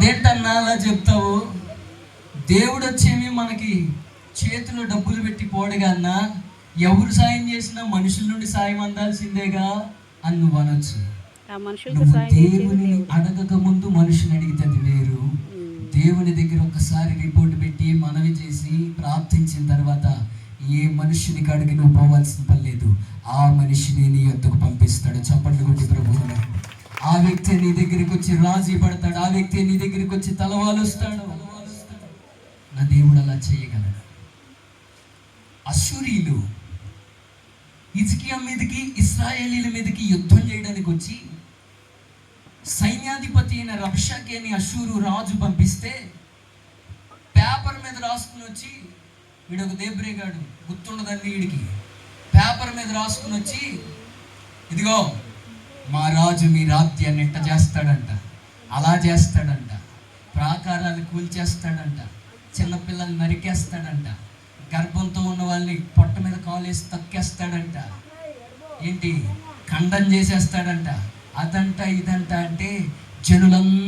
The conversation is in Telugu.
అదేంటన్నా అలా చెప్తావు? దేవుడు వచ్చేమి మనకి చేతిలో డబ్బులు పెట్టి పోడుగా అన్నా, ఎవరు సాయం చేసినా మనుషుల నుండి సాయం అందాల్సిందేగా అని నువ్వు అనొచ్చు. నువ్వు దేవుని అడగక ముందు మనుషుని అడిగితే అది వేరు. దేవుని దగ్గర ఒకసారి రిపోర్ట్ పెట్టి మనవి చేసి ప్రార్థించిన తర్వాత ఏ మనుషునికి అడిగి నువ్వు పోవాల్సిన పని లేదు. ఆ మనిషిని నీ యొద్దకు పంపిస్తాడు. చప్పట్లు కొట్టి ప్రభువుని. ఆ వ్యక్తి నీ దగ్గరికి వచ్చి రాజీ పడతాడు. ఆ వ్యక్తి నీ దగ్గరికి వచ్చి తలవాలుస్తాడు. నా దేవుడు అలా చేయగలడు. అశ్షూరీయులు హిజ్కియా మీదకి, ఇశ్రాయేలీల మీదకి యుద్ధం చేయడానికి వచ్చి సైన్యాధిపతి అయిన రబ్షాకే అని అశ్షూరు రాజు పంపిస్తే పేపర్ మీద రాసుకుని వచ్చి, వీడు ఒక దేబ్రేగాడు, గుర్తుండదండి వీడికి, పేపర్ మీద రాసుకుని వచ్చి, ఇదిగో మా రాజు మీ రాజ్యాన్ని ఎట్ట చేస్తాడంట, అలా చేస్తాడంట, ప్రాకారాలు కూల్చేస్తాడంట, చిన్నపిల్లల్ని నరికేస్తాడంట, గర్భంతో ఉన్న వాళ్ళని పొట్ట మీద కాలేసి తక్కేస్తాడంట, ఏంటి ఖండం చేసేస్తాడంట, అదంట ఇదంట అంటే జనులందరూ